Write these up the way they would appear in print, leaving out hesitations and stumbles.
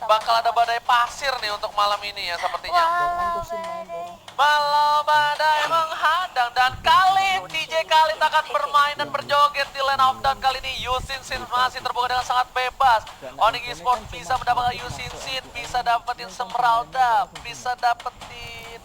bakal ada badai pasir nih untuk malam ini ya sepertinya. Walau badai. Malam badai menghadang dan Khalid, DJ Khalid akan bermain dan berjoget di Land of Dawn kali ini. Yusin Sin masih terbuka dengan sangat bebas. Onyx Esports bisa mendapatkan Yusin Sin, bisa dapetin Semeralda, bisa dapetin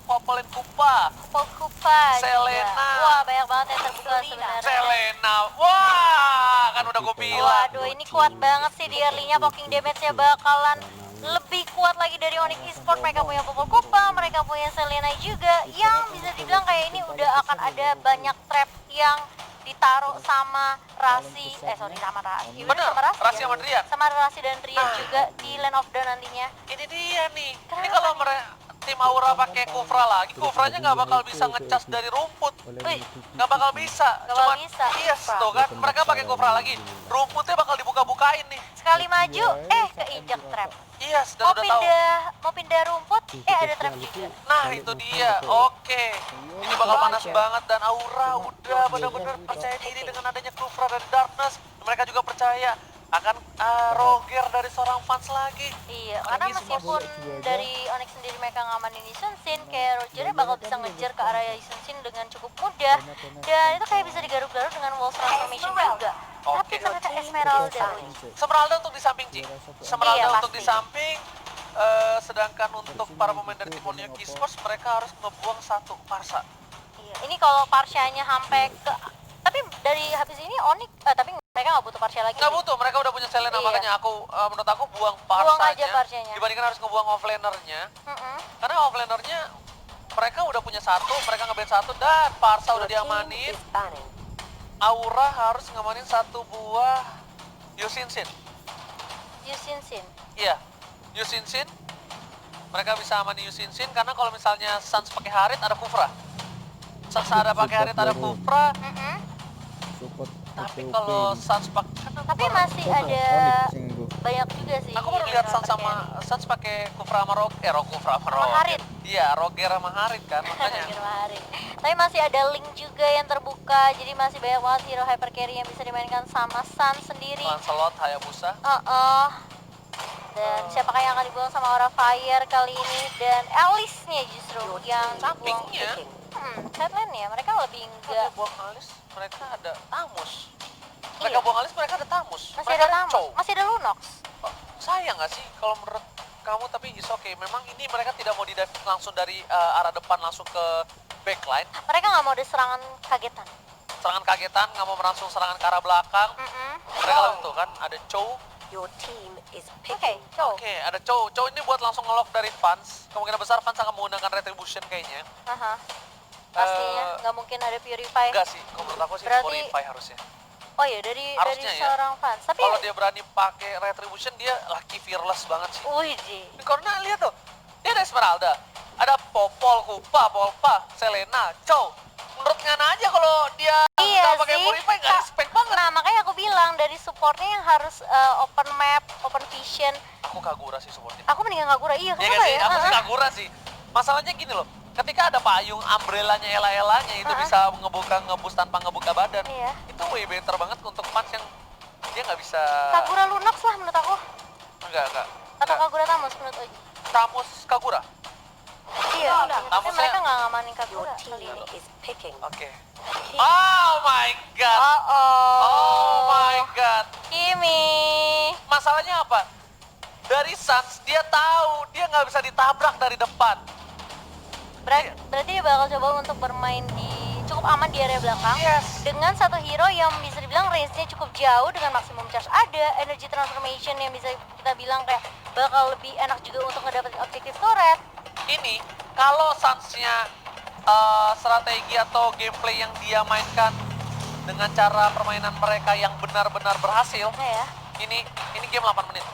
Popolin Kupa, Kupa Selena. juga. Wah, banyak banget yang terbuka sebenarnya. Selena. Wah, kan udah gue bilang. Waduh, ini kuat banget sih di early-nya. Poking damage-nya bakalan lebih kuat lagi dari Onyx Esports. Mereka punya Popol Kupa, mereka punya Selena juga, yang bisa dibilang kayak ini udah akan ada banyak trap yang ditaruh sama Rasi, sama Rasi. Bener, Rasi sama Drian. Sama Rasi dan Drian juga di Land of Dawn nantinya. Ini dia nih. Ini kalau tim Aura pakai Kufra lagi, Kufranya nggak bakal bisa ngecas dari rumput. Wih, Nggak bakal bisa. Nggak bakal bisa. Yes, tuh kan. Mereka pakai Kufra lagi. Rumputnya bakal dibuka-bukain nih. sekali maju, keinjak trap. Yes, dan udah tahu. Mau pindah rumput, ada trap juga. Nah, itu dia. Oke. Ini bakal panas banget dan Aura udah benar-benar percaya diri dengan adanya Kufra dan Darkness. Mereka juga percaya akan Roger dari seorang fans lagi. Iya, karena meskipun dari Onyx sendiri mereka ngamanin Yusun Sin, kayak Rogernya bakal bisa ngejar ke arah Yusun Sin dengan cukup mudah. Dan itu kayak bisa digaruk-garuk dengan Wall Transformation juga. Tapi ternyata Esmeralda. Semeralda untuk di samping, Ci. Semeralda Iya, untuk di pasti. samping. Sedangkan untuk para pemain dari tim Onyx Esports, mereka harus ngebuang satu Parsa. Iya, ini kalau Parsyanya sampai ke, tapi dari habis ini Onyx, tapi mereka nggak butuh Parsya lagi. Nggak butuh, mereka udah punya Selena, Iya. makanya menurut aku buang Buang aja Parsanya Parsyanya. dibandingkan harus ngebuang offlanernya. Mm-mm. Karena offlanernya mereka udah punya satu, mereka nge-ban satu dan Parsa udah diamanin. Aura harus ngamanin satu buah Yusin Sin. Yusin Sin. Iya, Yusin Sin. Mereka bisa amanin Yusin Sin karena kalau misalnya Sans pakai Harit ada Kufra. Sans ada pakai Harit ada Kufra. Mm-mm. Tapi kalau Sans pakai, Tapi masih ada banyak juga sih. aku baru lihat Sans sama Sans pakai Kufra sama Kufra sama Sama Roger. Harit. Iya, Roger sama Harit kan makanya. Harit. Tapi masih ada link juga yang terbuka, jadi masih banyak banget hero hyper carry yang bisa dimainkan sama Sun sendiri. Lancelot, Hayabusa. Dan siapakah yang akan dibuang sama Aura Fire kali ini, dan Alice-nya justru yang dibuang. Sampingnya. Sideline-nya mereka lebih Mereka enggak. buang alis, mereka ada Tamus. Mereka Iya. buang alis, mereka ada Tamus. Masih Mereka ada Tamus, Chow. masih ada Lunox. Oh, sayang nggak sih kalau menurut kamu, tapi is okay. Memang ini mereka tidak mau didive langsung dari arah depan langsung ke backline. Mereka nggak mau ada serangan kagetan. Serangan kagetan, nggak mau langsung serangan ke arah belakang. Mereka langsung tuh kan, ada Chow. Oke, Chow. Oke, ada Chow. Chow ini buat langsung nge-lock dari fans. Kemungkinan besar fans akan menggunakan Retribution kayaknya. Aha. Pastinya nggak mungkin ada Purify. Enggak sih, kalau menurut aku sih Berarti- Purify harusnya. Oh iya, dari Harusnya ya. seorang fans. Tapi Kalau dia berani pakai Retribution, dia lucky fearless banget sih. wih, Karena lihat tuh, dia ada Esmeralda, ada Popol, Kupa, Polpa, Selena, Chow. Menurut Ngana aja kalau dia iya nggak pakai sih. Purify nggak respect banget. Nah, makanya aku bilang dari supportnya yang harus open map, open vision. Aku Kagura sih supportnya. Aku mendingan Kagura. Iya, Iya kenapa nggak sih? ya? Aku sih Kagura sih. Masalahnya gini loh, ketika ada payung umbrella-nya Ela-elanya itu bisa ngebus tanpa ngebuka badan. Iya. Itu way better banget untuk fans yang dia nggak bisa. Kagura Lunox lah menurut aku. Enggak. Atau Kagura Tamus menurut Oji. Tamus Kagura. Iya, tapi Tamusnya- mereka nggak ngamanin Kagura kali ini. Oke. Oh my god. Oh my god. Kimi. Masalahnya apa? Dari Suns dia tahu dia nggak bisa ditabrak dari depan. Berarti dia bakal coba untuk bermain di cukup aman di area belakang. Yes. Dengan satu hero yang bisa dibilang range-nya cukup jauh, dengan maksimum charge ada, energy transformation yang bisa kita bilang kayak bakal lebih enak juga untuk ngedapetin objektif turret. Ini kalau Suns-nya strategi atau gameplay yang dia mainkan dengan cara permainan mereka yang benar-benar berhasil. Nah ya. Ini game 8 menit.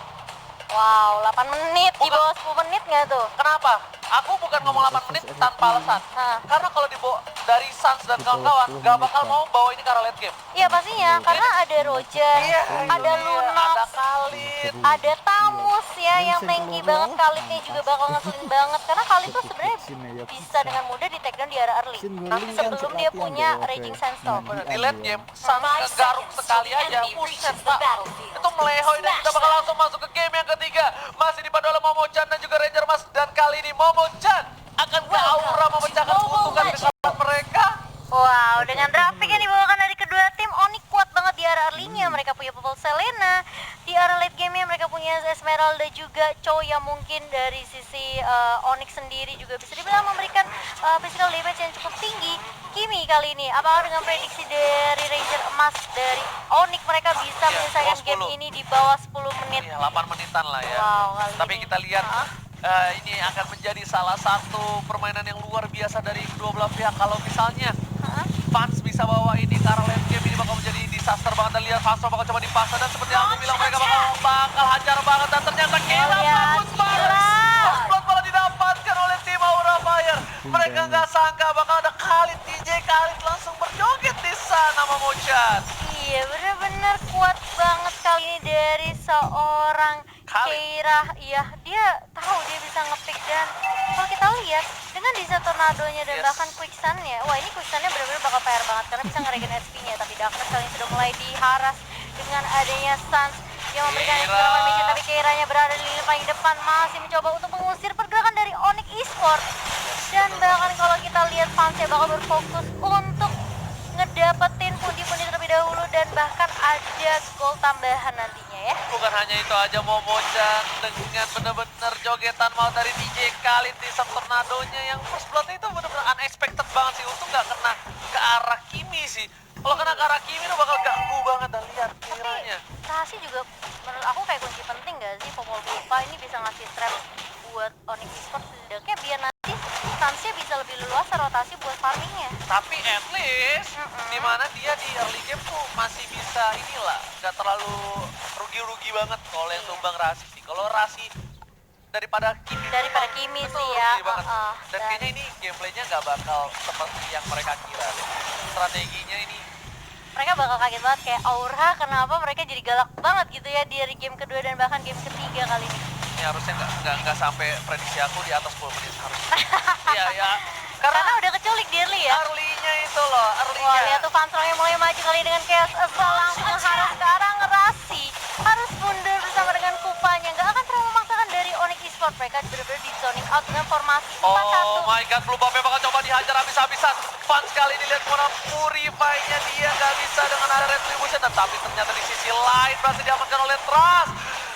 Wow, 8 menit di Bukan. bawah 10 menit nggak tuh? Kenapa? Aku bukan ngomong 8 menit tanpa alasan. Hah. Karena kalau dibawa dari Suns dan kawan-kawan, gak bakal mau bawa ini ke arah late game. Iya pastinya, karena ada Roger, Iya, ada itu dia. Lunox, Ada Khalid. ada Tamus ya yang tanky banget. Khalidnya juga bakal ngeselin banget, karena Khalid tuh sebenarnya bisa dengan mudah di take down di area early. Tapi sebelum dia punya Raging Sandstorm. Bener, di late game, Suns ngegaruk sekali aja, buset pak. Itu melehoy dan kita bakal langsung masuk ke game yang ketiga. Masih gamenya mereka punya Esmeralda juga, Cho yang mungkin dari sisi Onyx sendiri juga bisa dibilang memberikan physical damage yang cukup tinggi. Kimi kali ini, apakah dengan prediksi dari Ranger emas dari Onyx mereka bisa Iya, menyelesaikan bawah game 10. ini di bawah 10 menit? Iya, 8 menitan lah ya. Wow, kali Tapi ini. kita lihat ini akan menjadi salah satu permainan yang luar biasa dari kedua belah pihak. Kalau misalnya Fans bisa bawa ini ke arah late game, ini bakal menjadi disaster banget. Dan lihat Fans bakal coba dipaksa, dan seperti yang aku bilang mereka bakal hajar banget. Dan ternyata Kira bagus banget. Offload malah didapatkan oleh tim Aura Fire. Mereka nggak sangka bakal ada Khalid, DJ Khalid langsung berjoget di sana, Momochan. Iya, bener-bener kuat banget kali ini dari seorang Keira. Iya, dia tahu dia bisa ngepick, dan kalau kita lihat dengan Disa Tornadonya dan bahkan Quicksun-nya, wah ini Quicksun-nya bener-bener bakal PR banget karena bisa ngeregen SP-nya. Tapi Darkness kali ini sudah mulai diharas dengan adanya Suns yang memberikan extra mission, tapi Keiranya berada di lini paling depan, masih mencoba untuk mengusir pergerakan dari Onyx Esports. Dan bahkan kalau kita lihat fansnya bakal berfokus untuk ngedapetin pundi-pundi terlebih dahulu, dan bahkan ada gol tambahan nantinya ya. Bukan hanya itu aja, Momochan dengan bener-bener jogetan mau dari DJ Khalid di tornadonya yang first blood itu bener-bener unexpected banget sih. Untung nggak kena ke arah Kimi sih. Kalau kena ke arah Kimi itu bakal ganggu banget. Dan lihat kiranya. Rasi juga menurut aku kayak kunci penting gak sih? Popol Vupa ini bisa ngasih trap buat Onyx Esports setidaknya biar nanti Sunsnya bisa lebih leluasa rotasi buat farmingnya. Tapi at least dimana dia di early game tuh masih bisa inilah, nggak terlalu rugi-rugi banget kalau yang tumbang Rasi sih. Kalau Rasi daripada Kimi Kimi betul, sih ya. rugi banget. Dan kayaknya ini gameplaynya nggak bakal seperti yang mereka kira. Strateginya ini Mereka bakal kaget banget kayak Aura, kenapa mereka jadi galak banget gitu ya dari game kedua dan bahkan game ketiga kali ini. ini harusnya nggak sampai prediksi aku di atas 10 menit harusnya. Iya ya. Karena udah keculik di early ya. Early-nya itu loh, Wah, early-nya. lihat tuh Fansrong yang mulai maju kali dengan Chaos Asal langsung menghadap ke arah Rasi. Harus mundur bersama dengan Kupanya. Nggak akan terlalu memaksakan dari Onyx Esports. Mereka benar-benar di zoning out dengan formasi 4-1. Oh my god, Blue Bomb bakal coba dihajar habis-habisan. Fans kali ini lihat Mona Purify-nya dia nggak bisa dengan ada retribution. Tapi ternyata di sisi lain berhasil diamankan oleh Trust.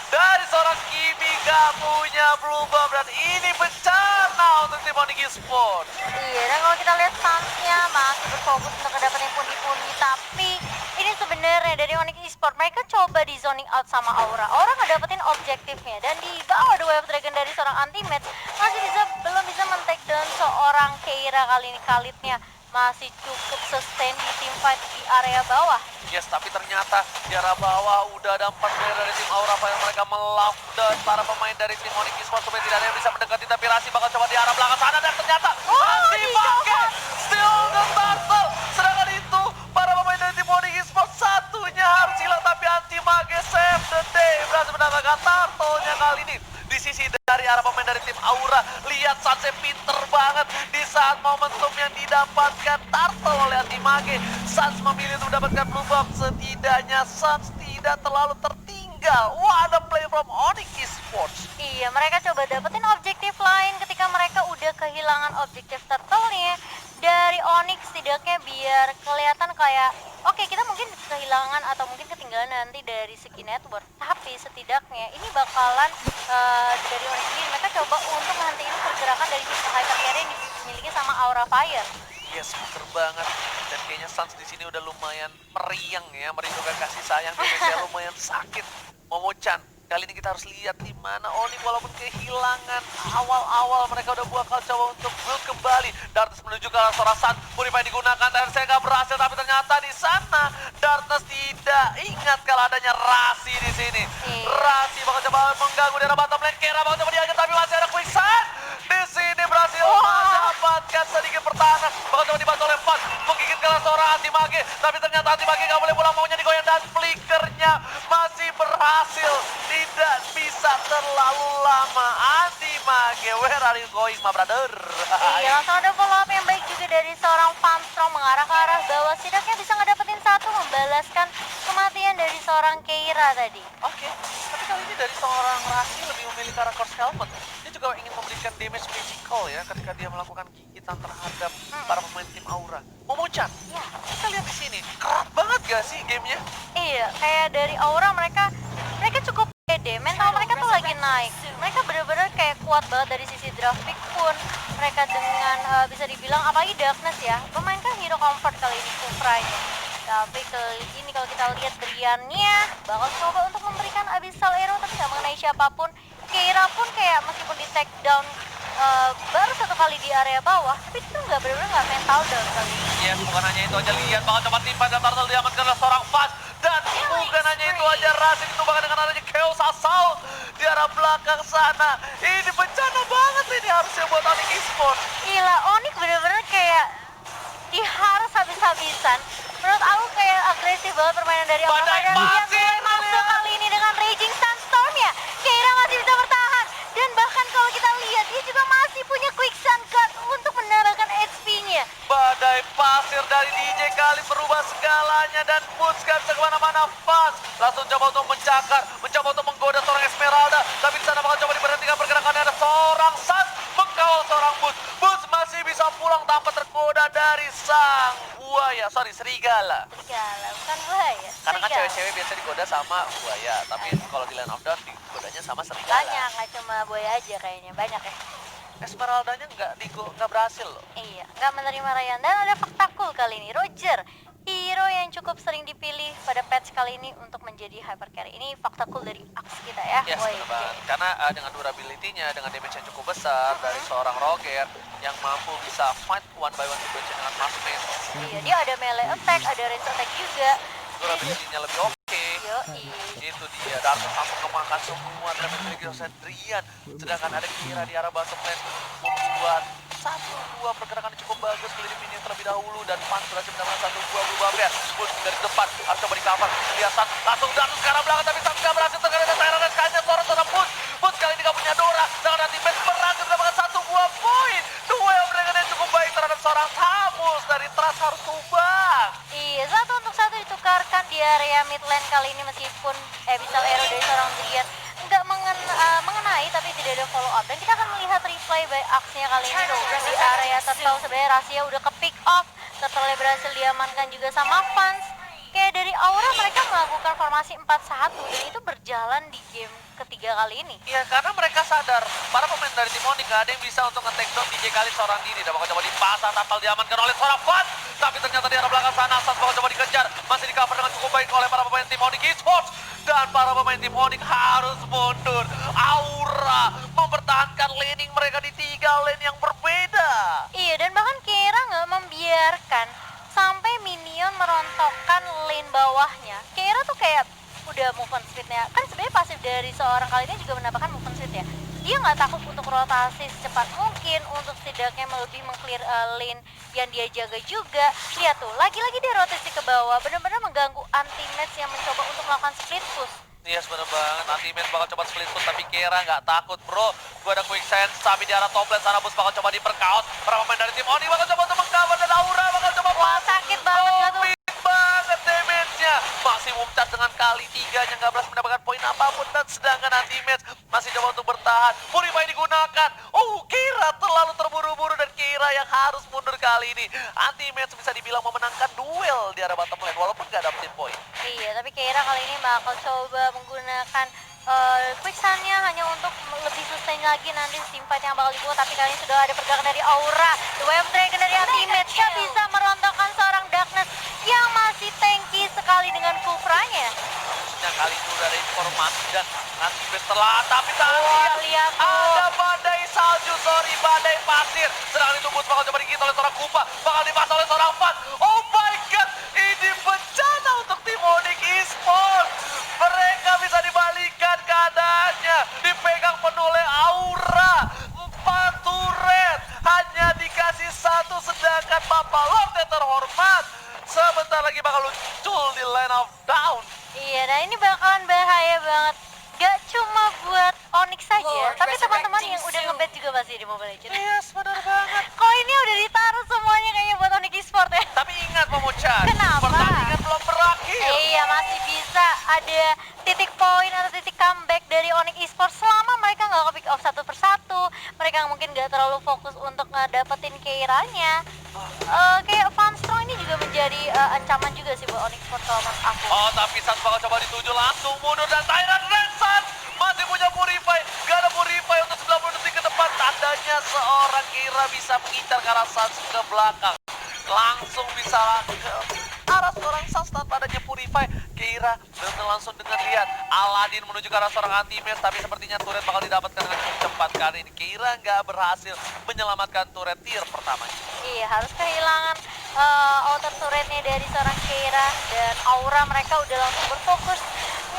Dari seorang Kimi gak punya Blue Bomb, dan ini bencana untuk tim Onyx Esports. Iya, dan kalau kita lihat Suns-nya masih berfokus untuk mendapatkan pundi-pundi, tapi ini sebenarnya dari Onyx Esports mereka coba di zoning out sama Aura. Aura ngedapetin objektifnya, dan di bawah The Way of Dragon dari seorang Anti-Match masih belum bisa men-take down seorang Keira. Kali ini Khalidnya masih cukup sustain di team fight di area bawah. Yes, tapi ternyata di arah bawah udah ada 4 player dari tim Aura yang mereka melockdown para pemain dari tim Onyx Esports supaya tidak ada yang bisa mendekati. Tapi Rasi bakal coba di arah belakang sana, dan ternyata masih pakai Still the Turtle. Sedangkan itu para pemain dari tim Onyx Esports satunya harus hilang, tapi Anti-Mage save the day, berhasil mendapatkan Turtle-nya kali ini. Di sisi dari arah pemain dari tim Aura, lihat Sunset pinter banget di saat momentum yang didapatkan Turtle oleh Anti-Mage. Suns memilih untuk mendapatkan Blue Bomb, setidaknya Suns tidak terlalu tertinggal. Wah, ada play from Onyx Esports. Iya, mereka coba dapetin objektif lain ketika mereka udah kehilangan objektif turtle-nya dari Onyx, setidaknya biar kelihatan kayak oke, kita mungkin kehilangan atau mungkin ketinggalan nanti dari segi network, tapi setidaknya ini bakalan dari Onyx ini mereka coba untuk menghentikan pergerakan dari hyper carry yang dimiliki sama Aura Fire. Yes, bener banget. Dan kayaknya Suns di sini udah lumayan meriang ya, merindukan kasih sayang. Damage-nya lumayan sakit. Momochan, kali ini kita harus lihat di mana Onyx walaupun kehilangan awal-awal mereka udah bakal coba untuk build kembali. Darkness menuju ke arah seorang Sun, Purify digunakan dan saya nggak berhasil, tapi ternyata di sana Darkness tidak ingat kalau adanya Rasi di sini. Rasi bakal coba mengganggu di arah bottom lane, Kera bakal coba dihajar tapi masih ada Quicksun. Di sini berhasil mendapatkan sedikit pertahanan, bakal coba dibantu oleh Fun, menggigit ke arah seorang Anti-Mage, tapi ternyata Anti-Mage nggak boleh pulang, maunya digoyang, dan flickernya masih berhasil. Tidak bisa terlalu lama. Anti-Mage, where are you going, my brother? Iya, langsung ada follow up yang baik juga dari seorang Fansrong mengarah ke arah bawah. Setidaknya bisa ngedapetin satu, membalaskan kematian dari seorang Keira tadi. Oke, tapi kali ini dari seorang Rasi lebih memilih ke arah Curse Helmet. Dia juga ingin memberikan damage magical ya ketika dia melakukan gigitan terhadap para pemain tim Aura. Momochan, Ya. kita lihat di sini, kerat banget gak sih gamenya? Iya, kayak dari Aura mereka cukup pede pede, mental mereka tuh lagi naik. Mereka bener-bener kayak kuat banget dari sisi draft pick pun. Mereka dengan bisa dibilang apalagi Darkness ya, memainkan hero comfort kali ini Kufranya. Tapi kali ini kalau kita lihat Briannya bakal coba untuk memberikan Abyssal Arrow tapi nggak mengenai siapapun. Keira pun kayak meskipun di take down baru satu kali di area bawah, tapi itu nggak benar-benar nggak mental down kali ini. Yes, bukan hanya itu aja, lihat bakal coba timpa dan Turtle diamankan oleh seorang Fast. Dan bukan hanya itu aja, Rasin itu bahkan dengan adanya Chaos Assault di arah belakang sana. Ini bencana banget ini harusnya buat Onyx Esports. Gila, Onyx bener-bener kayak diharus habis-habisan. Menurut aku kayak agresif banget permainan dari Aurora. Badai Dan dia pasir, mulai masuk lihat. kali ini dengan Raging Sandstorm-nya. Keira masih bisa bertahan. Dan bahkan kalau kita lihat, dia juga masih punya Quick Sun Cut untuk menambahkan HP-nya. Badai pasir dari DJ kali berubah segalanya dan pushkan kemana-mana Fast. Langsung coba untuk mencakar, mencoba untuk menggoda seorang Esmeralda. Tapi di sana bakal coba diberhentikan pergerakannya, ada seorang Sans mengkawal seorang Bus. Bus masih bisa pulang tanpa tergoda dari sang serigala. Serigala, bukan buaya. Karena kan Serigala. cewek-cewek biasa digoda sama buaya, tapi kalau di Land of Dawn digodanya sama serigala. Banyak, nggak cuma buaya aja kayaknya. Banyak ya. Esmeraldanya nggak berhasil loh. Iya, nggak menerima rayan. Dan ada fakta cool kali ini, Roger. Hero yang cukup sering dipilih pada patch kali ini untuk menjadi hypercarry. Ini fakta cool dari Axe kita ya. Yes, Woi, benar banget. Karena dengan durability-nya, dengan damage yang cukup besar dari seorang Roger yang mampu bisa fight one by one situation dengan Marksman. iya, dia ada melee attack, ada range attack juga. Durability-nya lebih oke. Yoi. Itu dia, Darkus langsung kemakan semua damage dari Sendrian. Sedangkan ada Kira di arah bottom lane membuat satu buah pergerakan yang cukup bagus keliling minion terlebih dahulu dan Pan berhasil mendapatkan satu buah berubah ya. Pun dari depan harus coba di cover. Lihat San langsung Darkus ke arah belakang tapi San nggak berhasil terkena Tyrant dan kayaknya seorang Pus. Pus kali ini nggak punya Dora. Dengan anti-match berhasil mendapatkan satu buah poin. Duel mereka yang cukup baik terhadap seorang Tamus dari Trust harus tumbang. Iya, satu untuk satu ditukarkan di area mid lane kali ini meskipun Abyssal Arrow dari seorang Dryad nggak mengenai tapi tidak ada follow up. Dan kita akan melihat replay by Axe-nya kali ini di area Turtle. Sebenarnya Rahasia udah ke pick off, Turtle berhasil diamankan juga sama Fans. Kayak dari Aura mereka melakukan formasi 4-1 dan itu berjalan di game ketiga kali ini. Iya, karena mereka sadar para pemain dari tim Onyx gak ada yang bisa untuk nge-take down DJ kali seorang diri. Dan bakal coba dipasang, Tatal diamankan oleh seorang Fan. Tapi ternyata di arah belakang sana, Sans bakal coba dikejar. Masih di cover dengan cukup baik oleh para pemain tim Onyx Esports. Dan para pemain tim Onyx harus mundur. Aura mempertahankan laning mereka di 3 lane yang berbeda. Iya, dan bahkan Keira nggak membiarkan sampai minion merontokkan lane bawahnya. Keira tuh kayak udah movement speednya, kan sebenarnya pasif dari seorang kali ini juga menambahkan movement speed ya. Dia nggak takut untuk rotasi secepat mungkin untuk setidaknya lebih meng-clear lane yang dia jaga juga. Lihat tuh, lagi-lagi dia rotasi ke bawah, benar-benar mengganggu anti-match yang mencoba untuk melakukan split push. Yes, bener banget. Anti-match bakal coba split push, tapi Kira nggak takut, bro. Gua ada quick sense, tapi di arah top lane sana Bus bakal coba diperkaos. Para pemain dari tim Onyx bakal coba untuk meng-cover dan Aura bakal coba Wah, sakit banget nggak tuh? banget damage-nya. Masih mumcat dengan kali 3-nya, nggak berhasil mendapatkan poin apapun. Dan sedangkan anti-match masih coba untuk bertahan. Purify digunakan. Oh, Kira terlalu terburu-buru dan Kira yang harus mundur kali ini. Anti-match bisa dibilang memenangkan duel di arah bottom lane walaupun nggak dapetin poin. Iya, tapi Keira kali ini bakal coba menggunakan quick sun-nya hanya untuk lebih sustain lagi nanti simpan yang bakal dibuat. Tapi kali ini sudah ada pergerakan dari Aura. The Wave Dragon dari anti-match-nya bisa merontokkan seorang Darkness yang masih tanky sekali dengan Kufranya. Yang kali itu udah ada informasi dan anti-match telah, tapi Wah, lihat tuh. ada badai salju, badai pasir. Sedangkan itu Bus bakal coba digigit oleh seorang Kupa, bakal dipasang oleh seorang Fan. Oh my god, ini bencana untuk tim Onyx Esports. Mereka bisa dibalikan keadaannya, dipegang penuh oleh Aura. 4 turret, hanya dikasih 1, sedangkan Bapak Lord yang terhormat sebentar lagi bakal muncul di Land of Dawn. Iya, nah ini bakalan bahaya banget. Gak cuma buat Onyx saja, tapi teman-teman yang udah ngebet juga pasti di Mobile Legends. Yes, benar banget. Koinnya udah ditaruh semuanya kayaknya buat Onyx Esports ya. Tapi ingat Momo-chan, Kenapa? pertandingan belum berakhir. Iya, masih bisa ada titik poin atau titik comeback dari Onyx Esports selama mereka nggak ke pick off satu persatu. Mereka mungkin nggak terlalu fokus untuk ngedapetin Keiranya. Kayak Funstrong ini juga menjadi ancaman juga sih buat Onyx Esports kalau menurut aku. Oh, tapi Sans bakal coba dituju langsung mundur dan Tyrant Red Sun Keira bisa mengincar ke arah Sans ke belakang. Langsung bisa ke arah seorang Sans tanpa adanya Purify. Keira dan langsung dengan lihat Aladin menuju ke arah seorang anti-mage, tapi sepertinya turret bakal didapatkan dengan cukup cepat. Kali ini Keira nggak berhasil menyelamatkan turret tier pertamanya. Iya, harus kehilangan outer turretnya dari seorang Keira, dan aura mereka udah langsung berfokus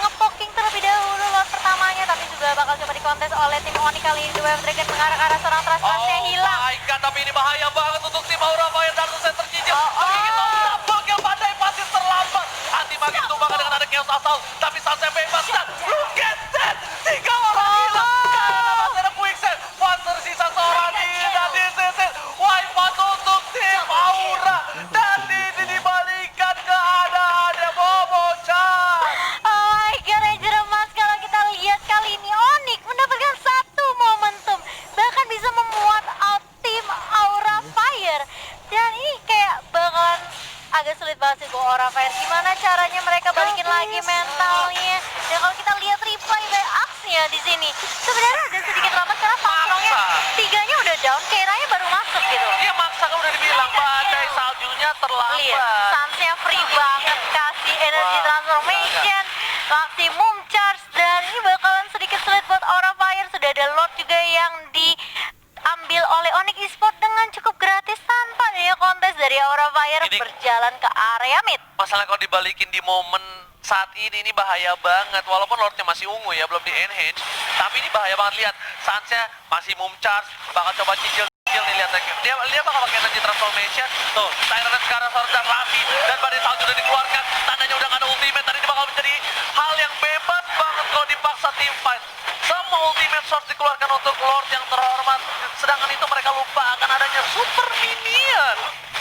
ngepoking terlebih dahulu lot pertamanya, tapi juga bakal coba dikontes oleh tim Onyx. Kali ini Wave Dragon mengarah ke arah seorang Trustmaster yang hilang. Oh my god, tapi ini bahaya banget untuk tim Aura Fire. Darkness yang tercicil. Tapi kita bakal pandai pasti terlambat. Anti Magis tumbangkan dengan ada Chaos Assault, tapi Sunset bebas dan look at that, 3 orang hilang. Karena masih ada Quicksand, Fans tersisa seorang ini, dan this is it. Wipe out untuk tim Aura, dan ini dibalikan keadaannya Momo-chan. Oh my god, Ranger emas. Kalau kita lihat kali ini Onyx mendapatkan satu momentum, bahkan bisa memuat out tim Aura Fire. Dan ini kayak bakalan agak sulit banget sih buat Aura Fire. Gimana caranya mereka balikin lagi mentalnya? Dan kalau kita lihat replay by Axe-nya di sini, sebenarnya ada sedikit lambat karena Pangkrongnya tiganya udah down, Keiranya baru masuk gitu. Iya, maksa kan udah dibilang badai saljunya terlambat. Lihat, Sans-nya free banget, kasih energy transformation, maksimum charge, dan ini bakalan sedikit sulit buat Aura Fire. Sudah ada Lord juga yang diambil oleh Onyx Esports dengan cukup gratis tanpa adanya kontes dari Aura Fire Ini- berjalan ke area mid. Masalah kalau dibalikin di momen saat ini bahaya banget. Walaupun Lordnya masih ungu ya, belum di enhance, tapi ini bahaya banget. Lihat, Sansnya masih mum charge, bakal coba cicil nih, lihat dia bakal pakai energy transformation. Tuh, Siren sekarang sedang rapi dan badai salju udah dikeluarkan. Tandanya udah gak ada ultimate, tadi ini bakal menjadi hal yang bebas banget kalau dipaksa tim fight. Semua ultimate source dikeluarkan untuk Lord yang terhormat, sedangkan itu mereka lupa akan adanya super minion.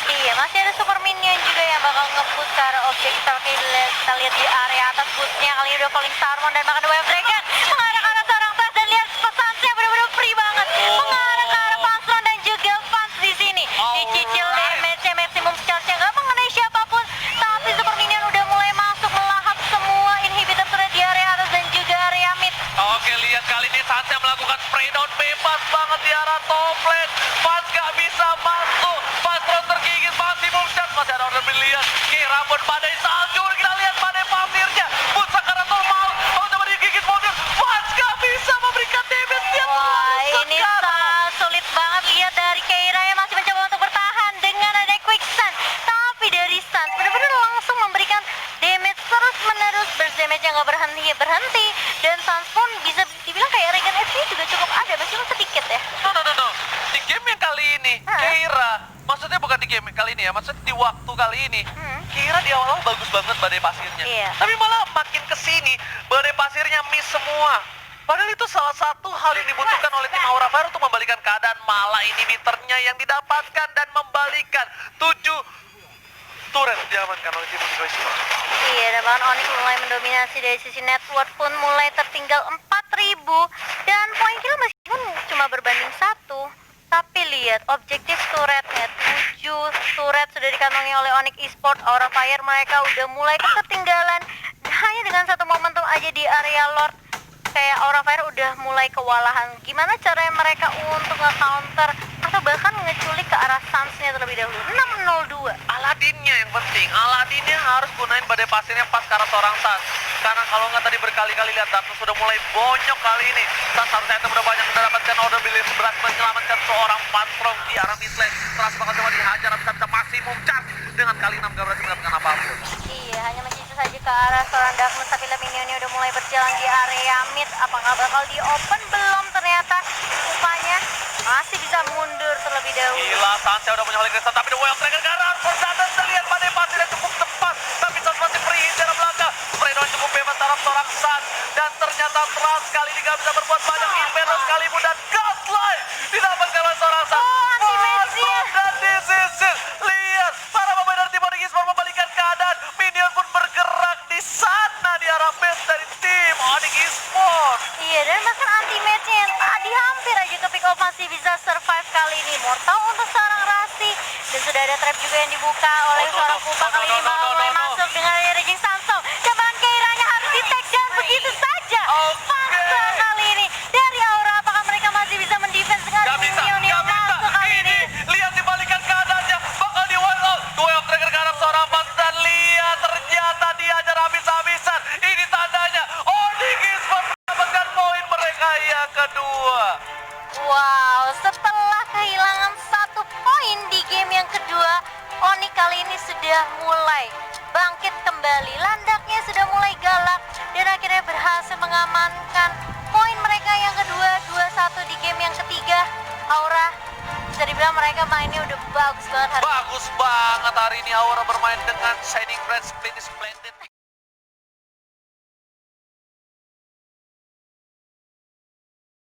Iya, masih ada super minion juga yang bakal nge-boost ke arah objek. Kita lihat di area atas boostnya kali ini udah Falling Starmon dan bahkan Wave Dragon mengarah ke arah seorang Flash, dan lihat pesannya benar-benar free banget. Mengarah ke arah Pangstron dan juga Fans di sini. Dicicil damage-nya, maximum charge-nya nggak mengenai siapapun, tapi super minion udah mulai masuk melahap semua inhibitor turret di area atas dan juga area mid. Oke, lihat kali ini Sansa melakukan spray down bebas banget di arah top lane. Fans gak bisa masuk. Fans terus tergigit, masih charge, masih ada order biliar. Kira pun badai salju, kita lihat badai pasirnya. Busa karena normal, mau coba digigit mobil. Fans gak bisa memberikan damage, dia Wah, terlalu ini sekarang. sangat sulit banget. Lihat dari Keira yang masih mencoba untuk bertahan dengan ada Quicksand, tapi dari Sans benar-benar langsung memberikan damage terus menerus, burst damage yang nggak berhenti, dan Sans pun bisa dibilang kayak regen HP juga cukup ada, meskipun sedikit ya. No. Di game yang kali ini, Keira, maksudnya bukan di game yang kali ini ya, maksudnya di waktu kali ini, Keira di awal-awal bagus banget badai pasirnya. Iya. Tapi malah makin kesini, badai pasirnya miss semua. Padahal itu salah satu hal yang dibutuhkan oleh tim Aura Fire untuk membalikan keadaan. Malah inhibitornya yang didapatkan dan membalikan 7 turret diamankan oleh tim Onyx Esports. Iya, dan bahkan Onyx mulai mendominasi dari sisi network pun mulai tertinggal 4.000, dan poin kill meskipun cuma berbanding 1, tapi lihat objektif turretnya, 7 turret sudah dikantongi oleh Onyx Esports. Aura Fire mereka udah mulai ketertinggalan hanya dengan satu momentum aja di area Lord. Kayak Aura Fire udah mulai kewalahan. Gimana caranya mereka untuk nge-counter atau bahkan ngeculik ke arah Sans-nya terlebih dahulu. 6-0-2. Aladinnya yang penting, Aladinnya harus gunain badai pasirnya pas ke arah seorang Sans. Karena kalau nggak tadi berkali-kali lihat Darkness sudah mulai bonyok kali ini. Sans harusnya itu udah banyak mendapatkan order bilis, berhasil menyelamatkan seorang Pangkrong di arah mid lane. Terus bakal coba dihajar, bisa maksimum charge. Dengan kali 6 gak berhasil mendapatkan apapun. Iya, hanya mencicil saja ke arah seorang Darkness, tapi minionnya udah mulai berjalan di area mid. Apakah bakal di open? Belum, ternyata rupanya masih bisa mundur terlebih dahulu. Gila, Sansa udah punya Holy Crystal, tapi The Wild Dragon ke arah Forsaken. Terlihat badai pasirnya cukup tepat, tapi Sans masih free di arah belakang. Spray-down cukup bebas taraf seorang Sans, dan ternyata Trans kali ini gak bisa berbuat banyak. Impero sekalipun dan Gaslight didapatkan oleh seorang Sans. Anti-match-nya. Dan this is it. Lihat, para pemain dari tim Onyx Esports membalikan keadaan. Minion pun bergerak di sana di arah base dari tim Onyx Esports. Iya, dan bahkan anti-match-nya yang tadi hampir aja ke pick off masih bisa survive kali ini. Mortal untuk seorang Rasi, dan sudah ada trap juga yang dibuka oleh seorang Kupa. Kali ini malah mulai masuk dengan Raging Sandstorm. Cobaan Keiranya harus di-tag dan begitu saja. Paksa kali ini dari Aura, apakah mereka masih bisa mendefense dengan minion yang masuk kali ini? yang kedua. Wow, setelah kehilangan 1 poin di game yang kedua, Onyx kali ini sudah mulai bangkit kembali. Landaknya sudah mulai galak dan akhirnya berhasil mengamankan poin mereka yang kedua, 2-1 di game yang ketiga. Aura, bisa dibilang mereka mainnya udah bagus banget hari ini. Bagus banget hari ini Aura bermain dengan Shining Red Split Splendid.